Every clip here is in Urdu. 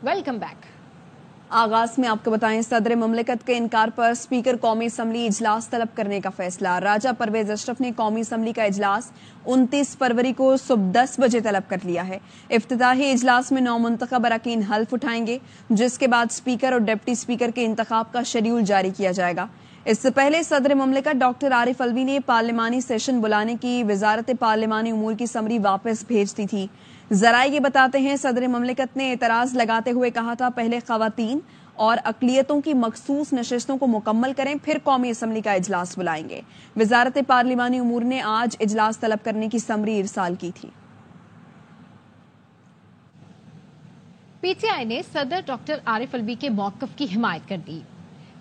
Welcome back. آغاز میں آپ کو بتائیں صدر مملکت کے انکار پر اسپیکر قومی اسمبلی اجلاس طلب کرنے کا فیصلہ. راجہ پرویز اشرف نے قومی اسمبلی کا اجلاس 29 فروری کو صبح 10 بجے طلب کر لیا ہے. افتتاحی اجلاس میں 9 منتخب اراکین حلف اٹھائیں گے، جس کے بعد اسپیکر اور ڈپٹی اسپیکر کے انتخاب کا شیڈیول جاری کیا جائے گا. اس سے پہلے صدر مملکت ڈاکٹر عارف الوی نے پارلیمانی سیشن بلانے کی وزارت پارلیمانی امور کی سمری واپس بھیج دی تھی. ذرائع یہ بتاتے ہیں صدر مملکت نے اعتراض لگاتے ہوئے کہا تھا پہلے خواتین اور اقلیتوں کی مخصوص نشستوں کو مکمل کریں پھر قومی اسمبلی کا اجلاس بلائیں گے. وزارت پارلیمانی امور نے آج اجلاس طلب کرنے کی سمری ارسال کی تھی. پی ٹی آئی نے صدر ڈاکٹر عارف الوی کے موقف کی حمایت کر دی.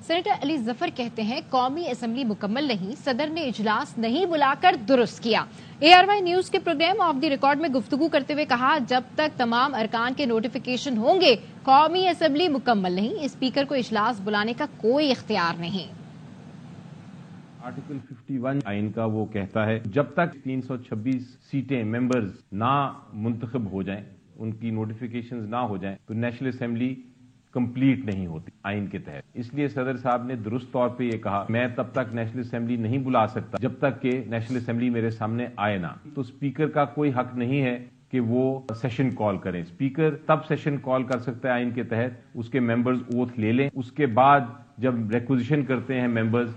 سینیٹر علی ظفر کہتے ہیں قومی اسمبلی مکمل نہیں، صدر نے اجلاس نہیں بلا کر درست کیا. ARY نیوز کے پروگرام آف دی ریکارڈ میں گفتگو کرتے ہوئے کہا جب تک تمام ارکان کے نوٹیفیکیشن ہوں گے قومی اسمبلی مکمل نہیں، اسپیکر کو اجلاس بلانے کا کوئی اختیار نہیں. آرٹیکل 51 آئین کا وہ کہتا ہے جب تک 326 سیٹیں ممبرز نہ منتخب ہو جائیں، ان کی نوٹیفیکیشنز نہ ہو جائیں تو نیشنل اسمبلی کمپلیٹ نہیں ہوتی آئین کے تحت. اس لیے صدر صاحب نے درست طور پہ یہ کہا میں تب تک نیشنل اسمبلی نہیں بلا سکتا جب تک کہ نیشنل اسمبلی میرے سامنے آئے نہ. تو اسپیکر کا کوئی حق نہیں ہے کہ وہ سیشن کال کریں. اسپیکر تب سیشن کال کر سکتا ہے آئین کے تحت اس کے ممبرز اوتھ لے لیں، اس کے بعد جب ریکوزیشن کرتے ہیں ممبرز.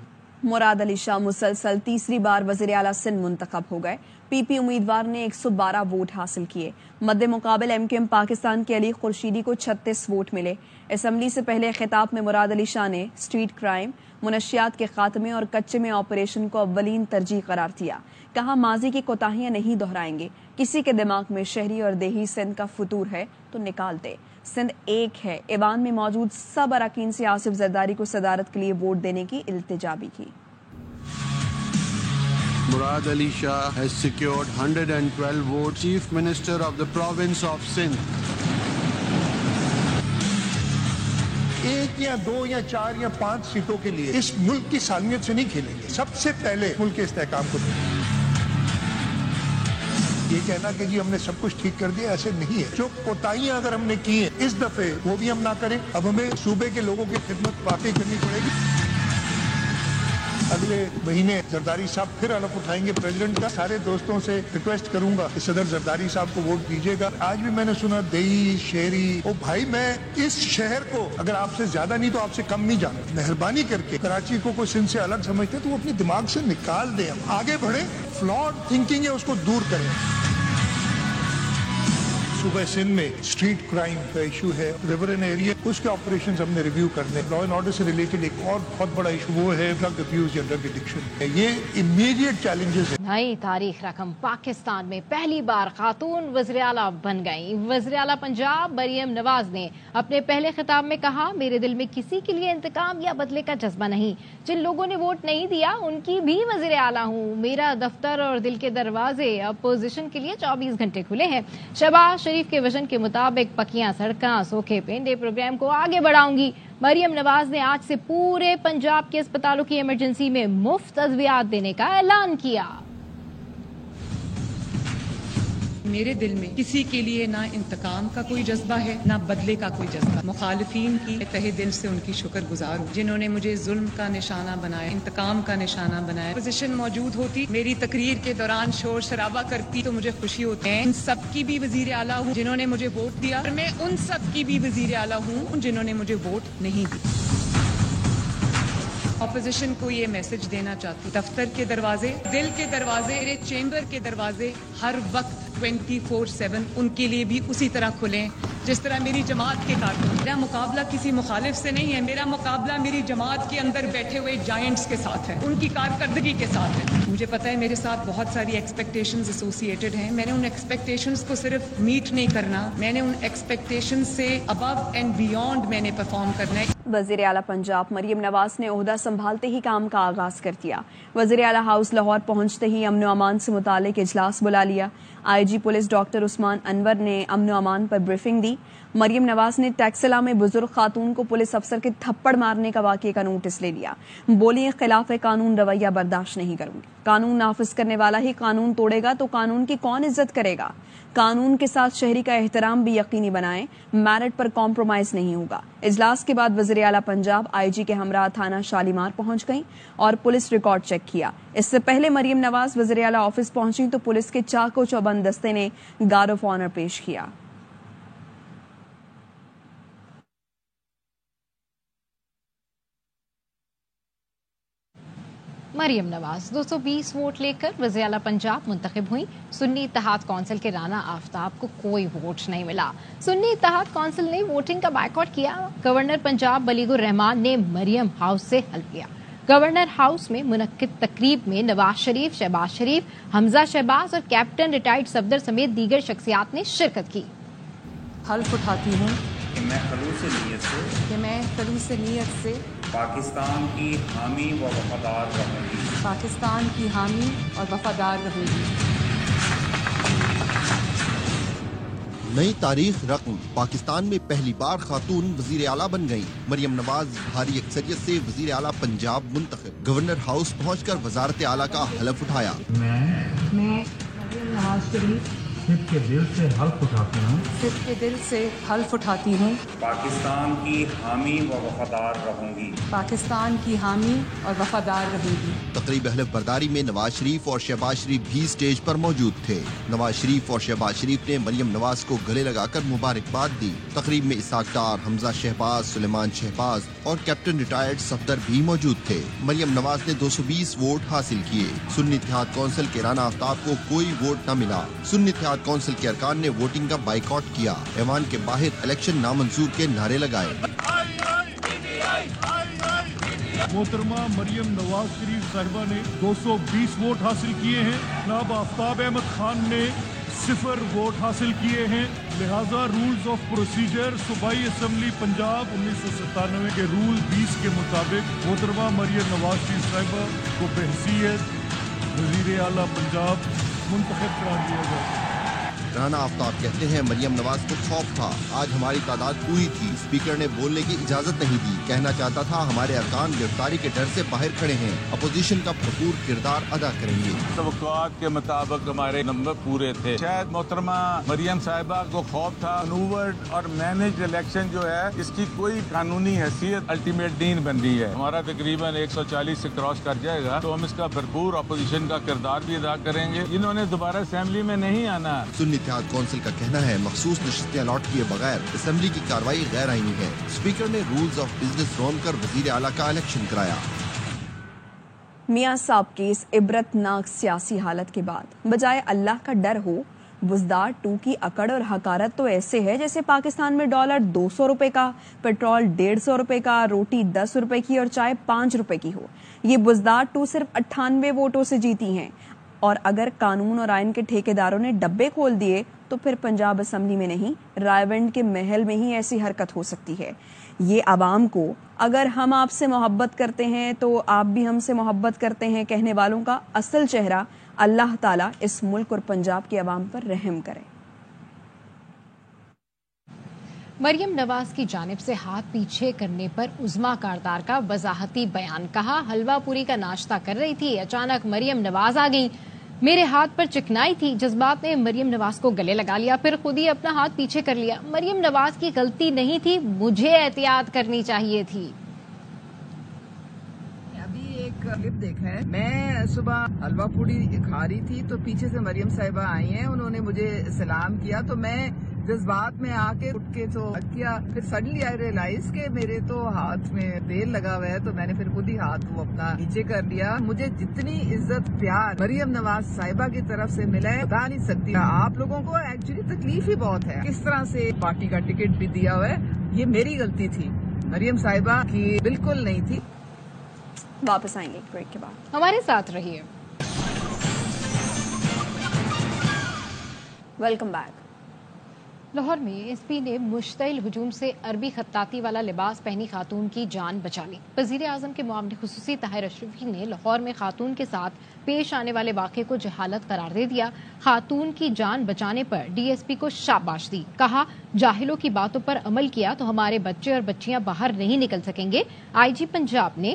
مراد علی شاہ مسلسل تیسری بار وزیر اعلیٰ سندھ منتخب ہو گئے. پی پی امیدوار نے 112 ووٹ حاصل کیے. مد مقابل ایم کیو ایم پاکستان کے علی خورشیدی کو 36 ووٹ ملے. اسمبلی سے پہلے خطاب میں مراد علی شاہ نے اسٹریٹ کرائم، منشیات کے خاتمے اور کچے میں آپریشن کو اولین ترجیح قرار دیا. کہا ماضی کی کوتاہیاں نہیں دہرائیں گے. کسی کے دماغ میں شہری اور دیہی سندھ کا فطور ہے تو نکال دے. سندھ ایک ہے. ایوان میں موجود سب اراکین سے آصف زرداری کو صدارت کے لیے ووٹ دینے کی التجا بھی کی. Murad Ali Shah has secured 112 votes, Chief Minister of the province of Sindh. ایک یا دو یا چار یا 5 سیٹوں کے لیے اس ملک کی سالمیت سے نہیں کھیلیں گے. سب سے پہلے ملک کے استحکام کو دیں. یہ کہنا کہ جی ہم نے سب کچھ ٹھیک کر دیا ایسے نہیں ہے. جو کوتاہیاں اگر ہم نے کی ہیں اس دفعے وہ بھی ہم نہ کریں. اب ہمیں صوبے کے لوگوں کی خدمت واقعی کرنی پڑے گی. اگلے مہینے زرداری صاحب پھر حلف اٹھائیں گے پریزیڈنٹ کا. سارے دوستوں سے ریکویسٹ کروں گا کہ صدر زرداری صاحب کو ووٹ دیجیے گا. آج بھی میں نے سنا دیہی شہری او بھائی میں اس شہر کو اگر آپ سے زیادہ نہیں تو آپ سے کم نہیں جانا. مہربانی کر کے کراچی کو کوئی سندھ سے الگ سمجھتے تو وہ اپنے دماغ سے نکال دیں. ہم آگے بڑھیں. فلاڈ تھنکنگ ہے اس کو دور کریں. صوبہ سندھ میں اسٹریٹ کرائم کا ایشو ہے، ریورن ایریا، اس کے آپریشنز ہم نے ریویو کرنے. لا اینڈ آرڈر سے ریلیٹڈ ایک اور بہت بڑا ایشو وہ ہے ڈرگ ابیوز یا ڈرگ ایڈکشن. یہ امیڈیٹ چیلنجز ہیں. نئی تاریخ رقم پاکستان میں پہلی بار خاتون وزیر اعلیٰ بن گئیں. وزیر اعلیٰ پنجاب مریم نواز نے اپنے پہلے خطاب میں کہا میرے دل میں کسی کے لیے انتقام یا بدلے کا جذبہ نہیں. جن لوگوں نے ووٹ نہیں دیا ان کی بھی وزیر اعلیٰ ہوں. میرا دفتر اور دل کے دروازے اپوزیشن کے لیے 24 گھنٹے کھلے ہیں. شہباز شریف کے وژن کے مطابق پکیاں سڑکاں سوکھے پینڈے پروگرام کو آگے بڑھاؤں گی. مریم نواز نے آج سے پورے پنجاب کے اسپتالوں کی ایمرجنسی میں مفت ادویات دینے کا اعلان کیا. میرے دل میں کسی کے لیے نہ انتقام کا کوئی جذبہ ہے نہ بدلے کا کوئی جذبہ. مخالفین کی تہہ دل سے ان کی شکر گزار ہوں جنہوں نے مجھے ظلم کا نشانہ بنایا، انتقام کا نشانہ بنایا. اپوزیشن موجود ہوتی، میری تقریر کے دوران شور شرابہ کرتی تو مجھے خوشی ہوتی ہے. ان سب کی بھی وزیر اعلیٰ ہوں جنہوں نے مجھے ووٹ دیا اور میں ان سب کی بھی وزیر اعلیٰ ہوں جنہوں نے مجھے ووٹ نہیں دی. اپوزیشن کو یہ میسج دینا چاہتی دفتر کے دروازے، دل کے دروازے، میرے چیمبر کے دروازے ہر وقت 24/7 ان کے لیے بھی اسی طرح کھلیں جس طرح میری جماعت کے کارکن. میرا مقابلہ کسی مخالف سے نہیں ہے، میرا مقابلہ میری جماعت کے اندر بیٹھے ہوئے جائنٹس کے ساتھ ہے، ان کی کارکردگی کے ساتھ ہے. مجھے پتا ہے میرے ساتھ بہت ساری ایکسپیکٹیشنز ایسوسیٹڈ ہیں. میں نے ان ایکسپیکٹیشنز کو صرف میٹ نہیں کرنا، میں نے ان ایکسپیکٹیشنز سے ابو اینڈ بیونڈ میں نے پرفارم کرنا ہے. وزیر اعلیٰ پنجاب مریم نواز نے عہدہ سنبھالتے ہی کام کا آغاز کر دیا. وزیر اعلیٰ ہاؤس لاہور پہنچتے ہی امن و امان سے متعلق اجلاس بلا لیا. آئی جی پولیس ڈاکٹر عثمان انور نے امن و امان پر بریفنگ دی. مریم نواز نے ٹیکسلا میں بزرگ خاتون کو پولیس افسر کے تھپڑ مارنے کا واقعے کا نوٹس لے لیا. بولی خلاف قانون رویہ برداشت نہیں کروں گی. قانون نافذ کرنے والا ہی قانون توڑے گا تو قانون کی کون عزت کرے گا؟ قانون کے ساتھ شہری کا احترام بھی یقینی بنائیں، میرٹ پر کمپرومائز نہیں ہوگا۔ اجلاس کے بعد وزیر اعلیٰ پنجاب آئی جی کے ہمراہ تھانہ شالیمار پہنچ گئیں اور پولیس ریکارڈ چیک کیا۔ اس سے پہلے مریم نواز وزیر اعلیٰ آفس پہنچی تو پولیس کے چاق و چوبند دستے نے گارڈ آف آنر پیش کیا۔ مریم نواز 220 ووٹ لے کر وزیر اعلیٰ پنجاب منتخب ہوئی۔ سنی اتحاد کونسل کے رانا آفتاب کو کوئی ووٹ نہیں ملا۔ سنی اتحاد کونسل نے ووٹنگ کا بائیکاٹ کیا۔ گورنر پنجاب بلیغ الرحمان نے مریم ہاؤس سے حلف لیا۔ گورنر ہاؤس میں منعقد تقریب میں نواز شریف، شہباز شریف، حمزہ شہباز اور کیپٹن ریٹائرڈ صفدر سمیت دیگر شخصیات نے شرکت کی۔ حلف اٹھاتی ہوں کہ میں خلوص نیت سے پاکستان کی حامی و وفادار رہوں گی۔ پاکستان کی حامی اور وفادار رہوں گی۔ نئی تاریخ رقم، پاکستان میں پہلی بار خاتون وزیر اعلیٰ بن گئیں۔ مریم نواز بھاری اکثریت سے وزیر اعلیٰ پنجاب منتخب۔ گورنر ہاؤس پہنچ کر وزارت اعلیٰ کا حلف اٹھایا۔ میں مریم نواز شریف صدق کے دل سے حلف اٹھاتی ہوں پاکستان کی حامی و وفادار رہوں گی۔ پاکستان کی حامی اور وفادار رہوں گی۔ تقریب حلف برداری میں نواز شریف اور شہباز شریف بھی سٹیج پر موجود تھے۔ نواز شریف اور شہباز شریف نے مریم نواز کو گلے لگا کر مبارکباد دی۔ تقریب میں اسحاق ڈار، حمزہ شہباز، سلیمان شہباز اور کیپٹن ریٹائرڈ صفدر بھی موجود تھے۔ مریم نواز نے 220 ووٹ حاصل کیے۔ سنی اتحاد کونسل کے رانا آفتاب کو کوئی ووٹ نہ ملا۔ سنی اتحاد کونسل کے ارکان نے ووٹنگ کا بائیکاٹ کیا۔ ایوان کے باہر الیکشن نامنظور کے نعرے لگائے۔ محترمہ مریم نواز شریف صاحبہ نے 220 ووٹ حاصل کیے ہیں۔ جناب آفتاب احمد خان نے 0 ووٹ حاصل کیے ہیں۔ لہذا رولز آف پروسیجر صوبائی اسمبلی پنجاب 1997 کے رول 20 کے مطابق محترمہ مریم نواز شریف صاحبہ کو بحیثیت وزیر اعلیٰ پنجاب منتخب قرار دیا گیا۔ رانا آفتاب کہتے ہیں مریم نواز کو خوف تھا، آج ہماری تعداد پوری تھی، اسپیکر نے بولنے کی اجازت نہیں دی، کہنا چاہتا تھا ہمارے ارکان گرفتاری کے ڈر سے باہر کھڑے ہیں، اپوزیشن کا بھرپور کردار ادا کریں گے۔ توقعات کے مطابق ہمارے نمبر پورے تھے۔ شاید محترمہ مریم صاحبہ کو خوف تھا، انوورڈ اور مینجڈ الیکشن جو ہے اس کی کوئی قانونی حیثیت الٹیمیٹ نہیں بن رہی ہے۔ ہمارا تقریباً 140 سے کراس کر جائے گا تو ہم اس کا بھرپور اپوزیشن کا کردار بھی ادا کریں گے۔ انہوں نے دوبارہ اسمبلی میں نہیں آنا۔ سنی اتحاد کونسل کا کہنا ہے مخصوص نشستیں الاٹ کیے بغیر اسمبلی کی کارروائی غیر آئینی ہے۔ اسپیکر نے رولز آف بزنس روم کر وزیر اعلیٰ کا الیکشن کرایا۔ میاں صاحب کی اس عبرت ناک سیاسی حالت کے بعد بجائے اللہ کا ڈر ہو، بزدار 2 کی اکڑ اور حقارت تو ایسے ہے جیسے پاکستان میں ڈالر 200 روپے کا، پیٹرول 150 روپے کا، روٹی 10 روپے کی اور چائے 5 روپے کی ہو۔ یہ بزدار 2 صرف 98 ووٹوں سے جیتی ہیں، اور اگر قانون اور آئین کے ٹھیکیداروں نے ڈبے کھول دیے تو پھر پنجاب اسمبلی میں نہیں، رائے کے محل میں ہی ایسی حرکت ہو سکتی ہے۔ یہ عوام کو اگر ہم آپ سے محبت کرتے ہیں تو آپ بھی ہم سے محبت کرتے ہیں کہنے والوں کا اصل چہرہ اللہ تعالیٰ اس ملک اور پنجاب کے عوام پر رحم کرے۔ مریم نواز کی جانب سے ہاتھ پیچھے کرنے پر عظما کردار کا وضاحتی بیان، کہا حلوہ پوری کا ناشتہ کر رہی تھی، اچانک مریم نواز آ گئی، میرے ہاتھ پر چکنائی تھی، جذبات نے مریم نواز کو گلے لگا لیا، پھر خود ہی اپنا ہاتھ پیچھے کر لیا۔ مریم نواز کی غلطی نہیں تھی، مجھے احتیاط کرنی چاہیے تھی۔ ایک کلپ دیکھا ہے، میں صبح حلوہ پوری کھا رہی تھی تو پیچھے سے مریم صاحبہ آئی ہیں، انہوں نے مجھے سلام کیا تو میں جذبات میں آ کے اٹھ کے تو کیا، پھر سڈنلی آئی ریئلائز کہ میرے تو ہاتھ میں تیل لگا ہوا ہے، تو میں نے پھر خود ہی ہاتھ وہ اپنا نیچے کر لیا۔ مجھے جتنی عزت پیار مریم نواز صاحبہ کی طرف سے ملا ہے بتا نہیں سکتی۔ آپ لوگوں کو ایکچولی تکلیف ہی بہت ہے، کس طرح سے پارٹی کا ٹکٹ بھی دیا ہوا ہے، یہ میری غلطی تھی، مریم صاحبہ کی بالکل نہیں تھی۔ واپس آئیں گے بریک کے بعد، ہمارے ساتھ رہیے۔ Welcome back. لاہور میں ایس پی نے مشتعل ہجوم سے عربی خطاطی والا لباس پہنی خاتون کی جان بچا لی۔ وزیر اعظم کے معاون خصوصی طاہر اشرفی نے لاہور میں خاتون کے ساتھ پیش آنے والے واقعے کو جہالت قرار دے دیا، خاتون کی جان بچانے پر ڈی ایس پی کو شاباش دی، کہا جاہلوں کی باتوں پر عمل کیا تو ہمارے بچے اور بچیاں باہر نہیں نکل سکیں گے۔ آئی جی پنجاب نے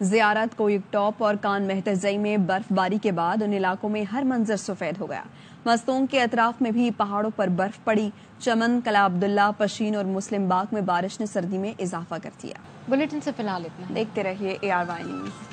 زیارت کویک ٹاپ اور کان مہتزئی میں برف باری کے بعد ان علاقوں میں ہر منظر سفید ہو گیا. مستونگ کے اطراف میں بھی پہاڑوں پر برف پڑی. چمن، قلعہ عبداللہ، پشین اور مسلم باغ میں بارش نے سردی میں اضافہ کر دیا. بلیٹن سے فی الحال اتنا. دیکھتے رہیے ARY نیوز.